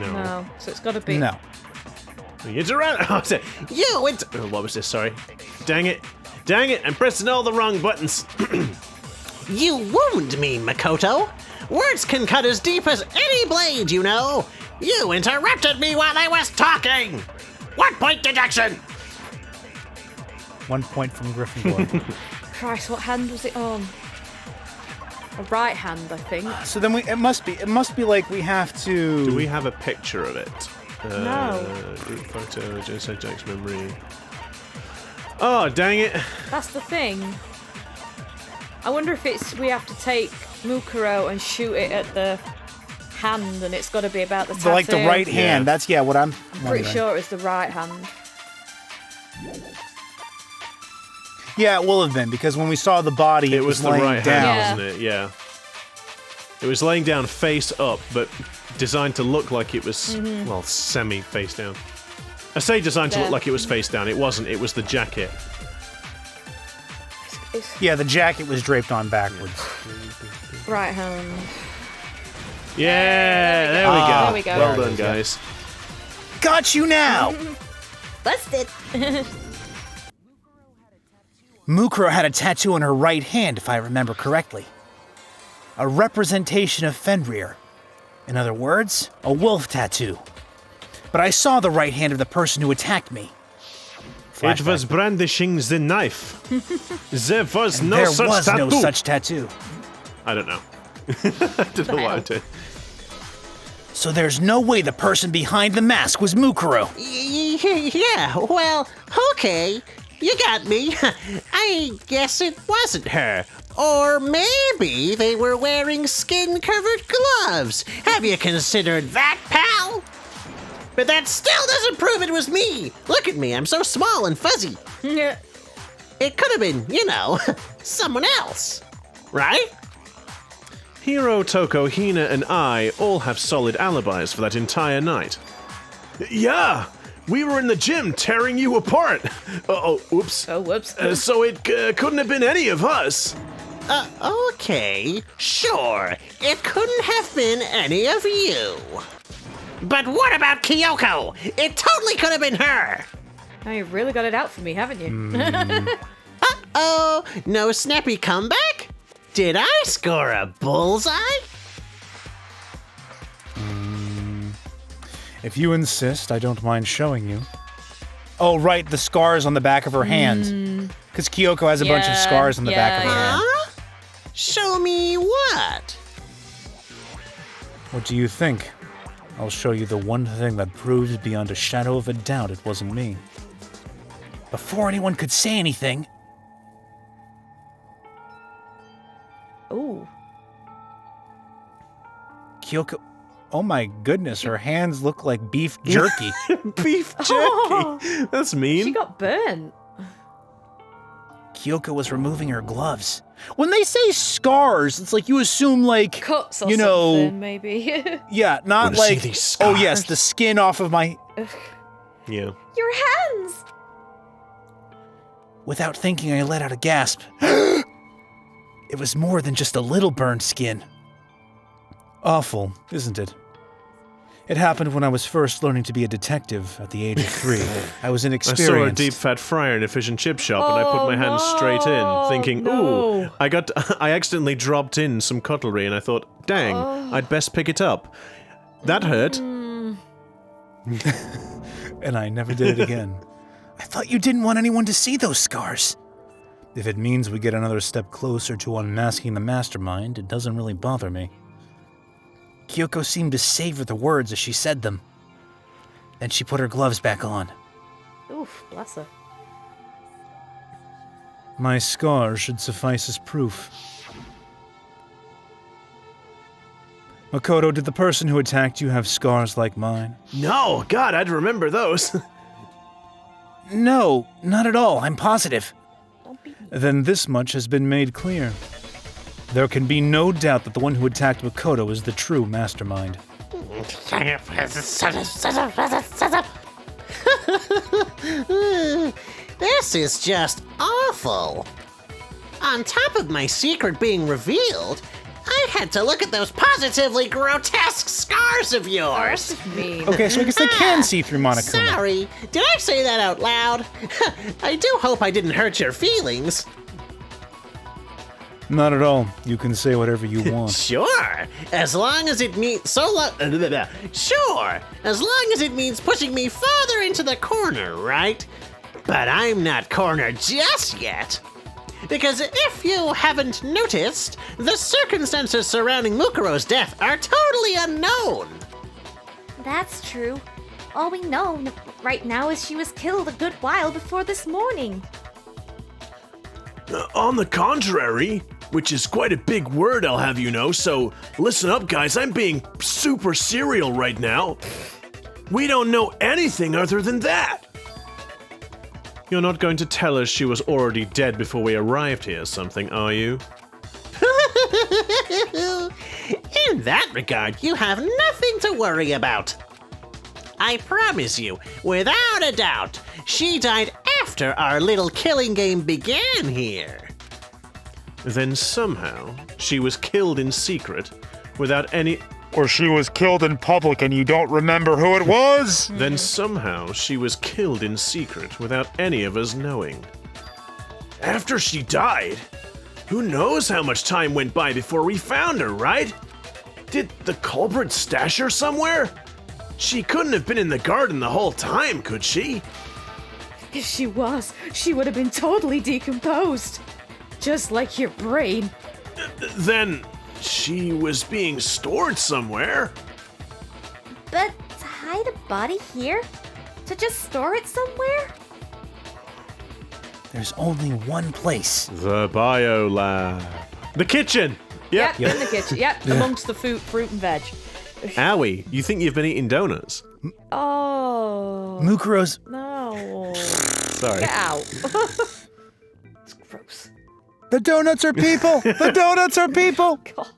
No. No, so it's got to be. No. It's around. What was this? Sorry. Dang it! I'm pressing all the wrong buttons. You wound me, Makoto. Words can cut as deep as any blade, you know. You interrupted me while I was talking. 1 point deduction. 1 point from Gryffindor. Christ, what hand was it on? A right hand, I think. So then it must be like we have to. Do we have a picture of it? No. Group photo, Genocide Jack's memory. Oh, dang it. That's the thing. I wonder if we have to take Mukuro and shoot it at the hand, and it's got to be about the tattoo. Like the right hand. Yeah. That's what I'm Pretty wondering. sure it's the right hand. Yeah, it will have been because when we saw the body, It was the laying right down. hand, wasn't it? Yeah. It was laying down face up, but designed to look like it was, well, semi-face down. I say designed to look There. like it was face down. It wasn't. It was the jacket. It's Yeah, the jacket was draped on backwards. right hand. Yeah, there we go. There we go. Well There it done, is, yeah. guys. Got you now! Busted. Mukuro had a tattoo on her right hand, if I remember correctly. A representation of Fenrir. In other words, a wolf tattoo. But I saw the right hand of the person who attacked me. It was brandishing the knife. There was no There such was tattoo. no such tattoo. I don't know. I don't know what I did. So there's no way the person behind the mask was Mukuro. Yeah, well, okay. You got me. I guess it wasn't her. Or maybe they were wearing skin-covered gloves. Have you considered that, pal? But that still doesn't prove it was me. Look at me, I'm so small and fuzzy. Yeah. It could have been, someone else. Right? Hiro, Toko, Hina, and I all have solid alibis for that entire night. Yeah! We were in the gym tearing you apart. Oops. Oh, whoops. So it couldn't have been any of us. Okay, sure. It couldn't have been any of you. But what about Kyoko? It totally could have been her. Now you've really got it out for me, haven't you? Uh-oh, no snappy comeback? Did I score a bullseye? If you insist, I don't mind showing you. Oh, right, the scars on the back of her hands. Because Kyoko has a bunch of Yeah, scars on the back of her yeah. hand. Huh? Show me what? What do you think? I'll show you the one thing that proves beyond a shadow of a doubt it wasn't me. Before anyone could say anything, Ooh. Kyoko... Oh my goodness, her hands look like beef jerky. Beef jerky. Oh. That's mean. She got burnt. Kyoko was removing her gloves. When they say scars, it's like you assume like... Cuts or you know, something, maybe. Yeah, not Wanna see like... these Oh yes, scars? the skin off of my... Yeah. Your hands! Without thinking, I let out a gasp. It was more than just a little burned skin. Awful, isn't it? It happened when I was first learning to be a detective at the age of 3. I was I inexperienced. saw a deep fat fryer in a fish and chip shop, and I put my hands straight in, thinking, no. "Ooh!" I accidentally dropped in some cutlery, and I thought, "Dang, I'd best pick it up." That hurt. And I never did it again. I thought you didn't want anyone to see those scars. If it means we get another step closer to unmasking the mastermind, it doesn't really bother me. Kyoko seemed to savor the words as she said them. Then she put her gloves back on. Oof, bless her. My scars should suffice as proof. Makoto, did the person who attacked you have scars like mine? No, God, I'd remember those. No, not at all, I'm positive. Don't be Then this much has been made clear. There can be no doubt that the one who attacked Makoto is the true mastermind. This is just awful. On top of my secret being revealed, I had to look at those positively grotesque scars of yours. mean. Okay, so I guess they can see through Monokuma. Sorry, did I say that out loud? I do hope I didn't hurt your feelings. Not at all. You can say whatever you want. Sure, as long as it means Sure, as long as it means pushing me farther into the corner, right? But I'm not cornered just yet. Because if you haven't noticed, the circumstances surrounding Mukuro's death are totally unknown. That's true. All we know right now is she was killed a good while before this morning. On the contrary, which is quite a big word, I'll have you know, so listen up, guys, I'm being super serial right now. We don't know anything other than that. You're not going to tell us she was already dead before we arrived here, something, are you? In that regard, you have nothing to worry about. I promise you, without a doubt, she died after our little killing game began here. Then somehow, she was killed in secret, without any... Or she was killed in public and you don't remember who it was? Then somehow, she was killed in secret, without any of us knowing. After she died? Who knows how much time went by before we found her, right? Did the culprit stash her somewhere? She couldn't have been in the garden the whole time, could she? If she was, she would have been totally decomposed. Just like your brain. Then she was being stored somewhere. But to hide a body here? To just store it somewhere? There's only one place. The biolab. The kitchen! Yep, in the kitchen. Yep, amongst the fruit and veg. Owie, you think you've been eating donuts? Oh. Mukuro's... No. Sorry. Get out. It's gross. The donuts are people! The donuts are people! God.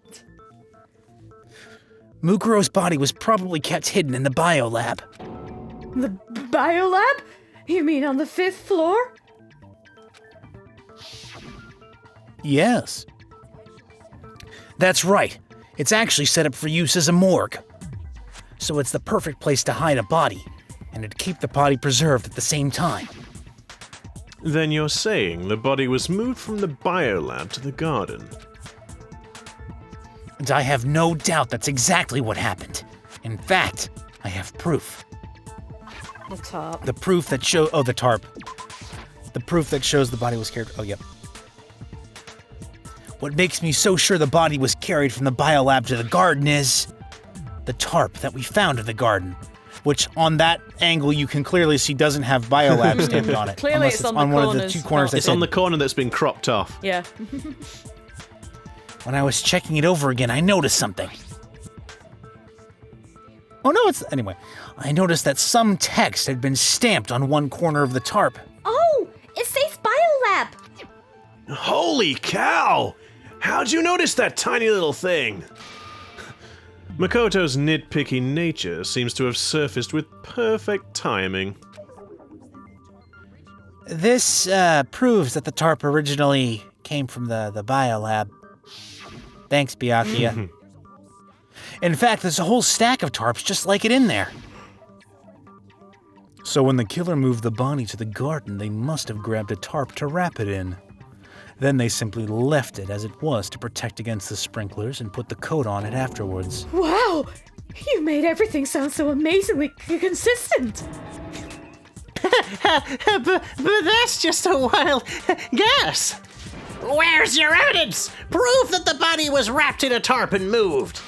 Mukuro's body was probably kept hidden in the biolab. The biolab? You mean on the 5th floor? Yes. That's right. It's actually set up for use as a morgue. So it's the perfect place to hide a body, and it'd keep the body preserved at the same time. Then you're saying the body was moved from the biolab to the garden? And I have no doubt that's exactly what happened. In fact, I have proof. The top. The proof that the tarp. The proof that shows the body was carried. Oh, yep. What makes me so sure the body was carried from the biolab to the garden is the tarp that we found in the garden, which on that angle you can clearly see doesn't have biolab stamped on it. Clearly unless it's on the one of the corners, two corners. not- It's on the corner that's been cropped off. Yeah. When I was checking it over again, I noticed something. Oh no, anyway. I noticed that some text had been stamped on one corner of the tarp. Oh, it says biolab. Holy cow! How'd you notice that tiny little thing? Makoto's nitpicky nature seems to have surfaced with perfect timing. This proves that the tarp originally came from the biolab. Thanks, Byakuya. In fact, there's a whole stack of tarps just like it in there. So when the killer moved the body to the garden, they must have grabbed a tarp to wrap it in. Then they simply left it as it was to protect against the sprinklers and put the coat on it afterwards. Wow! You made everything sound so amazingly consistent. But that's just a wild guess. Where's your evidence? Proof that the body was wrapped in a tarp and moved.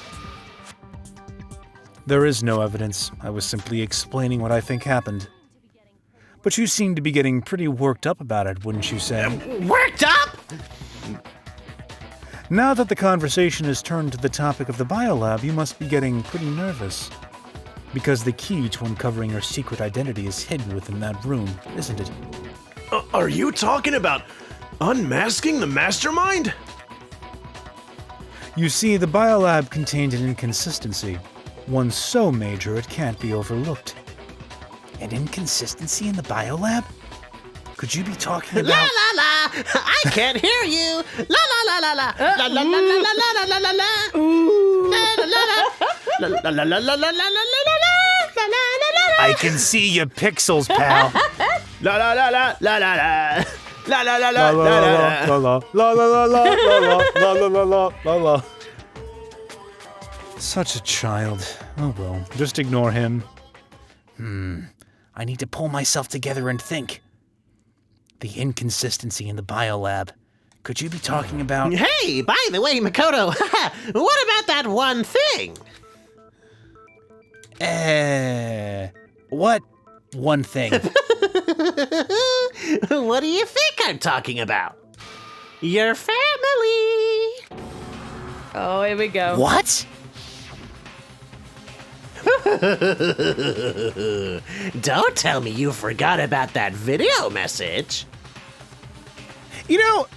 There is no evidence. I was simply explaining what I think happened. But you seem to be getting pretty worked up about it, wouldn't you say? Worked up? Now that the conversation has turned to the topic of the biolab, you must be getting pretty nervous. Because the key to uncovering your secret identity is hidden within that room, isn't it? Are you talking about unmasking the mastermind? You see, the biolab contained an inconsistency. One so major it can't be overlooked. An inconsistency in the biolab? Could you be talking La about... la la! I can't hear you! La la la la la! La la la la la la la la la! La la la la! La la la la la la la la la la! I can see your pixels, pal. La la la la la la la. La la la La la la la la la. la la la la la la la la la la la la. Such a child. Oh well, just ignore him. I need to pull myself together and think. The inconsistency in the biolab. Could you be talking about... Hey, by the way, Makoto, what about that one thing? What one thing? What do you think I'm talking about? Your family. Oh, here we go. What? Don't tell me you forgot about that video message. You know,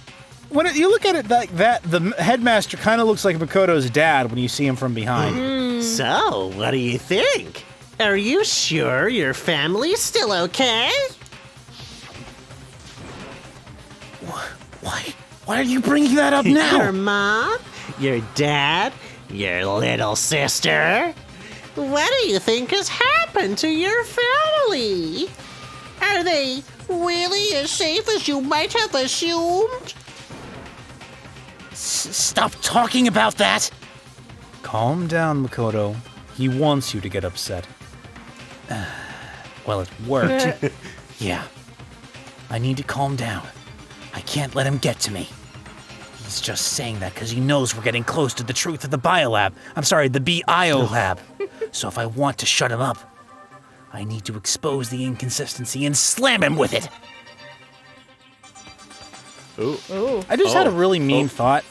when you look at it like that, the headmaster kind of looks like Makoto's dad when you see him from behind. So, what do you think? Are you sure your family's still okay? Why are you bringing that up now? Your mom? Your dad? Your little sister? What do you think has happened to your family? Are they really as safe as you might have assumed? Stop talking about that! Calm down, Makoto. He wants you to get upset. Well, it worked. Yeah. I need to calm down. I can't let him get to me. He's just saying that because he knows we're getting close to the truth of the biolab. I'm sorry, the biolab. So if I want to shut him up, I need to expose the inconsistency and slam him with it. Ooh. I just had a really mean thought.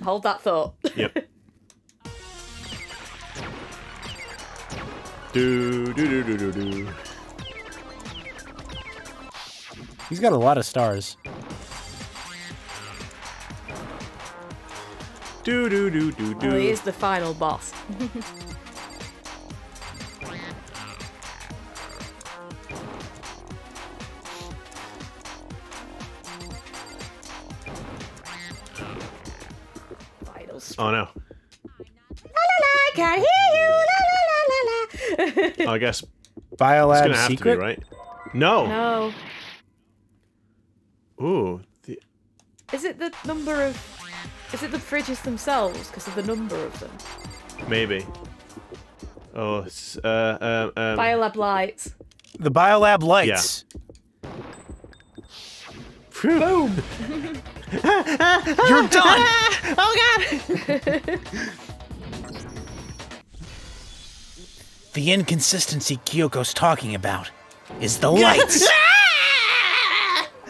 Hold that thought. Yep. Do do do do do do. He's got a lot of stars. Do do do do do. Oh, he is the final boss. Oh no. I can't hear you. La la la la I guess it's Biolab gonna have secret? to be, right? No. No. Ooh. Is it the number of... Is it the fridges themselves because of the number of them? Maybe. Oh, it's, Biolab lights. The Biolab lights. Boom! You're done! Oh god! The inconsistency Kyoko's talking about is the lights.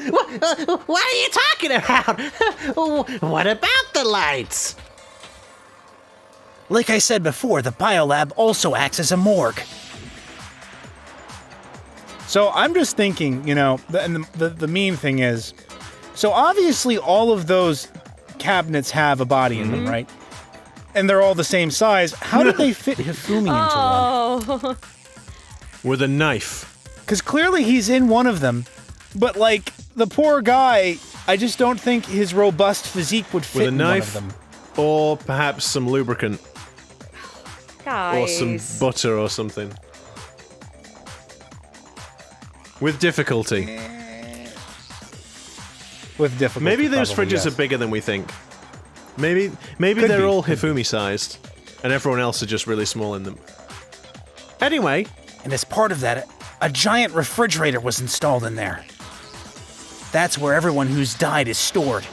What are you talking about? What about the lights? Like I said before, the Biolab also acts as a morgue. So I'm just thinking, the mean thing is, so obviously all of those cabinets have a body in them, right? And they're all the same size. How did they fit Hifumi into one? Oh. with a knife. Because clearly he's in one of them, but like, the poor guy, I just don't think his robust physique would fit With a in knife, one of them. or perhaps some lubricant, Guys. or some butter or something. With difficulty. With difficulty. Maybe those probably, fridges yes. are bigger than we think. Maybe Could they're be. all Hifumi-sized, and everyone else are just really small in them. Anyway, And as part of that, a giant refrigerator was installed in there. That's where everyone who's died is stored.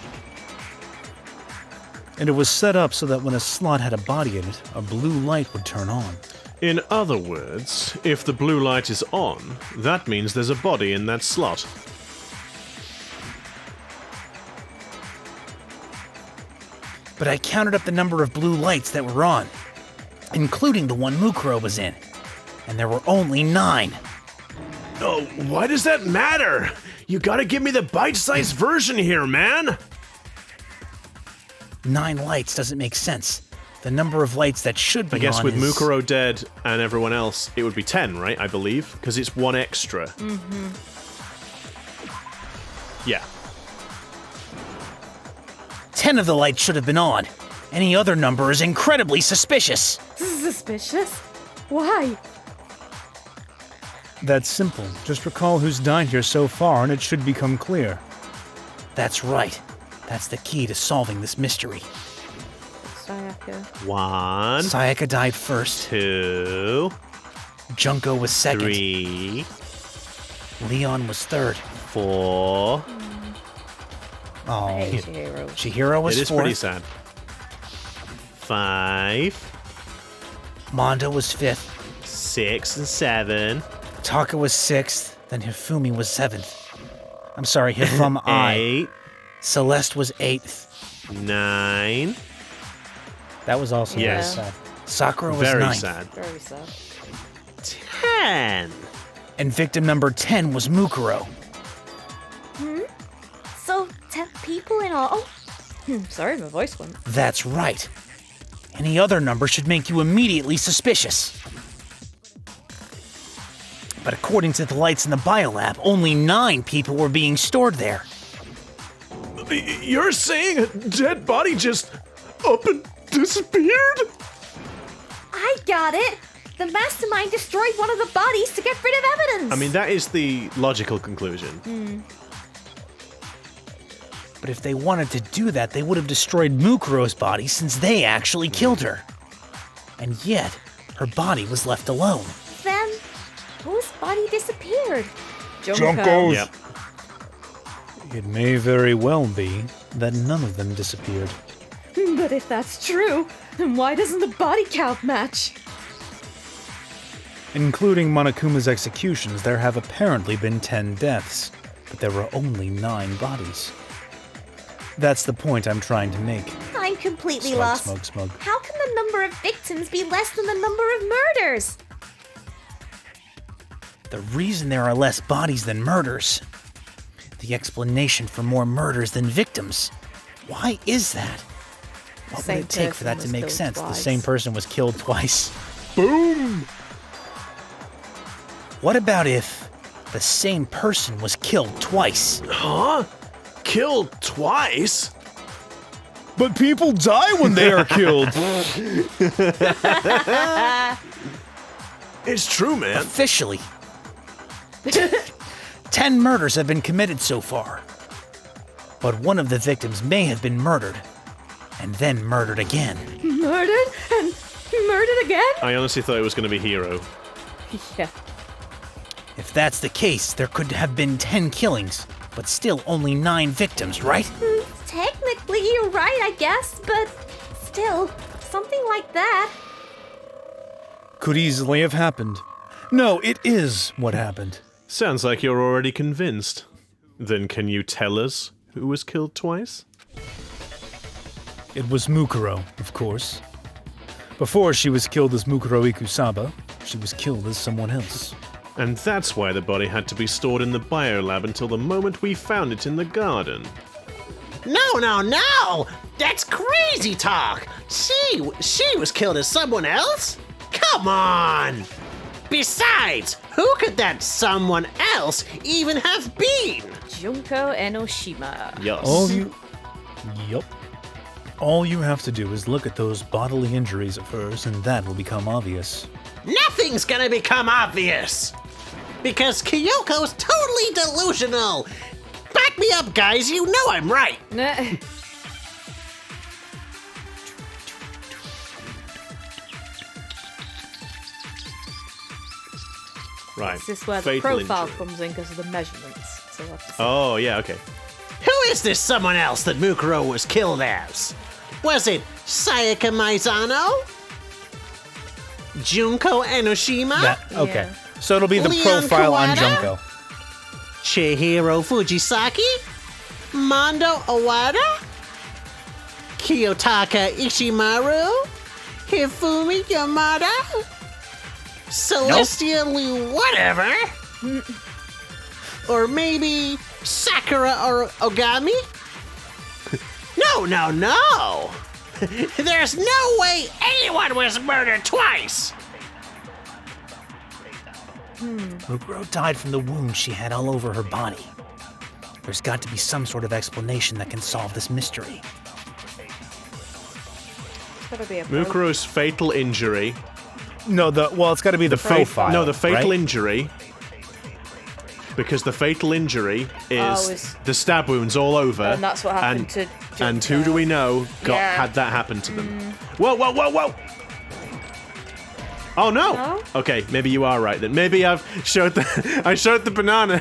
And it was set up so that when a slot had a body in it, a blue light would turn on. in other words, if the blue light is on, that means there's a body in that slot. But I counted up the number of blue lights that were on, including the one Mukuro was in. And there were only 9. Oh, why does that matter? You gotta give me the bite-sized version here, man! 9 lights doesn't make sense. The number of lights that should be I guess on with is... Mukuro dead and everyone else, it would be 10, right? I believe? Because it's 1 extra. Mm-hmm. Yeah. 10 of the lights should have been on. Any other number is incredibly suspicious. Suspicious? Why? That's simple. Just recall who's died here so far and it should become clear. That's right. That's the key to solving this mystery. Sayaka. 1, Sayaka died first. 2, Junko was second. 3, Leon was third. 4. Oh, Hey, Chihiro. Chihiro was It is fourth. pretty sad. 5, Mondo was fifth. 6, and 7. Taka was sixth. Then Hifumi was seventh. I'm sorry, Hifumi. 8, Celeste was eighth. 9. That was also Yes. very sad. Sakura was Very ninth. sad. Very sad. 10. And victim number 10 was Mukuro. So, 10 people in all? Sorry, my voice went. That's right. Any other number should make you immediately suspicious. But according to the lights in the biolab, only 9 people were being stored there. You're saying a dead body just up and disappeared? I got it! The mastermind destroyed one of the bodies to get rid of evidence! I mean, that is the logical conclusion. But if they wanted to do that, they would have destroyed Mukuro's body since they actually killed her. And yet, her body was left alone. Then, whose body disappeared? Junko's. Yep. It may very well be that none of them disappeared. But if that's true, then why doesn't the body count match? Including Monokuma's executions, there have apparently been 10 deaths, but there were only 9 bodies. That's the point I'm trying to make. I'm completely Smug, lost. smug, smug. How can the number of victims be less than the number of murders? The reason there are less bodies than murders. The explanation for more murders than victims. Why is that? What would Same it take for person that to was make killed sense? The twice. same person was killed twice. Boom! What about if the same person was killed twice? Huh? Killed twice? But people die when they are killed. It's true, man. Officially. 10 murders have been committed so far. But one of the victims may have been murdered, and then murdered again. Murdered and murdered again? I honestly thought it was going to be Hero. Yeah. If that's the case, there could have been 10 killings, but still only 9 victims, right? Technically, you're right, I guess, but still, something like that. Could easily have happened. No, it is what happened. Sounds like you're already convinced. Then can you tell us who was killed twice? It was Mukuro, of course. Before she was killed as Mukuro Ikusaba, she was killed as someone else. And that's why the body had to be stored in the biolab until the moment we found it in the garden. No! That's crazy talk! She was killed as someone else? Come on! Besides, who could that someone else even have been? Junko Enoshima. Yes. All you have to do is look at those bodily injuries of hers, and that will become obvious. Nothing's gonna become obvious! Because Kyoko's totally delusional! Back me up, guys, you know I'm right! Right. Is this where the Fatal profile injury. comes in because of the measurements? So we'll have to see. Oh, yeah, okay. Who is this someone else that Mukuro was killed as? Was it Sayaka Maizano? Junko Enoshima? Okay. Yeah. So it'll be the Leon profile on Kawada? Junko. Chihiro Fujisaki? Mondo Owada? Kiyotaka Ishimaru? Hifumi Yamada? Celestially whatever? Or maybe Sakura or Ogami? No! There's no way anyone was murdered twice! Mukuro died from the wounds she had all over her body. There's got to be some sort of explanation that can solve this mystery. It's gotta be a Mukuro's fatal injury. No, it's got to be the profile. No, the fatal right? injury. Because the fatal injury is is- the stab wounds all over. And that's what happened to And Junko. who do we know Yeah. had that happen to them? Whoa! Oh no! No? Okay, maybe you are right then. Maybe I showed the banana.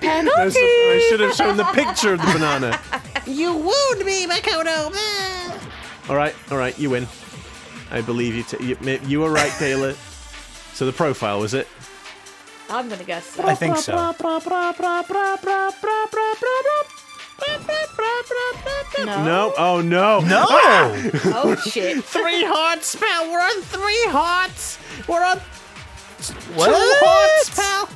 penalty. I should have shown the picture of the banana. You wooed me, Makoto! All right, you win. I believe you. You were right, Taylor. So the profile was it? I'm gonna guess. I think so. No. Oh no. No! Oh shit. 3 hearts, pal! We're on 3 hearts! We're on 2 What? hearts, pal!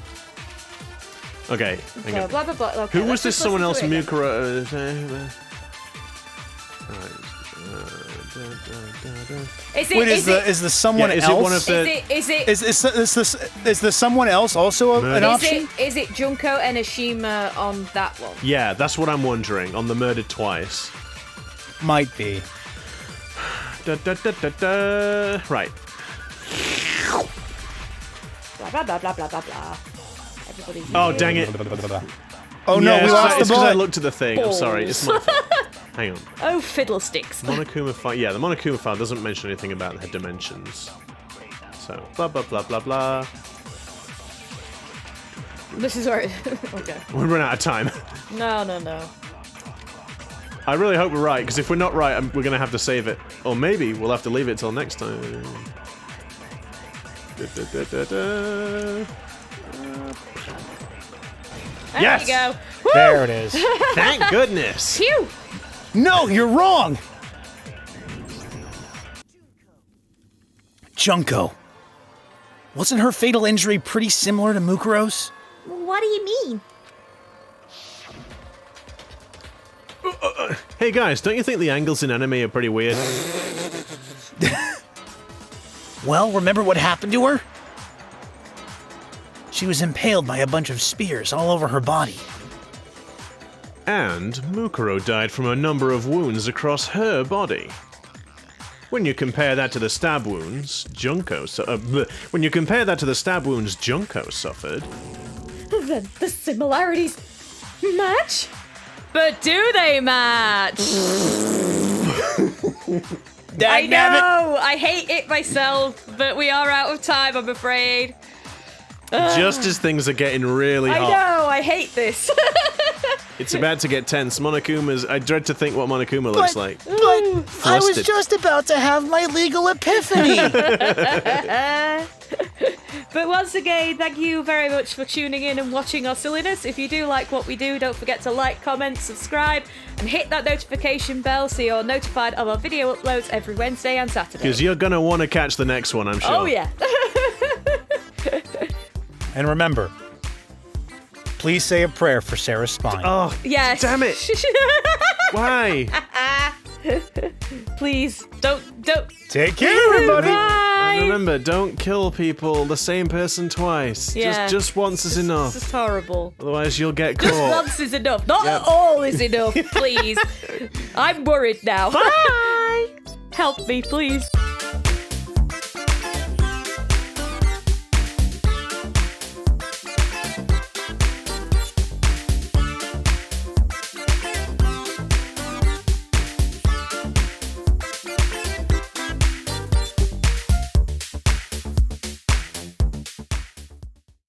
Okay. hang Okay, on. blah blah blah. Okay, Who was let's this just someone else? listen to it Mukuro. again. Is it? Wait, is is the someone Yeah, is it else? one of the- Is the someone else also an Murder. option? Is it Junko Enoshima on that one? Yeah, that's what I'm wondering. On the murdered twice. Might be. Right. Blah blah blah blah blah blah blah. Everybody's. Oh dang it! Oh no, Yeah, we it's lost because the I ball. looked at the thing. I'm sorry. It's my fault. Hang on. Oh fiddlesticks. Monokuma file. Yeah, the Monokuma file doesn't mention anything about her dimensions. So blah blah blah blah blah. This is where. Okay. We run out of time. No. I really hope we're right, because if we're not right, we're gonna have to save it, or maybe we'll have to leave it till next time. There Yes! you go. Woo! There it is. Thank goodness. Phew. No, you're wrong! Junko. Wasn't her fatal injury pretty similar to Mukuro's? What do you mean? Hey guys, don't you think the angles in anime are pretty weird? Well, remember what happened to her? She was impaled by a bunch of spears all over her body. And Mukuro died from a number of wounds across her body. When you compare that to the stab wounds Junko suffered. Then the similarities match? But do they match? I Dagnabbit. know! I hate it myself, but we are out of time, I'm afraid. Just as things are getting really I hot. know, I hate this. It's about to get tense. I dread to think what Monokuma looks like. But I was Flustered. just about to have my legal epiphany. But once again, thank you very much for tuning in and watching our silliness. If you do like what we do, don't forget to like, comment, subscribe, and hit that notification bell so you're notified of our video uploads every Wednesday and Saturday. Because you're going to want to catch the next one, I'm sure. Oh, yeah. And remember, please say a prayer for Sarah's spine. Oh, Yes. damn it. Why? Please, don't. Take care, everybody. Bye. And remember, don't kill people, the same person twice. Yeah. Just once is enough. This is horrible. Otherwise, you'll get Just caught. once is enough. Not all is enough, please. I'm worried now. Bye. Help me, please.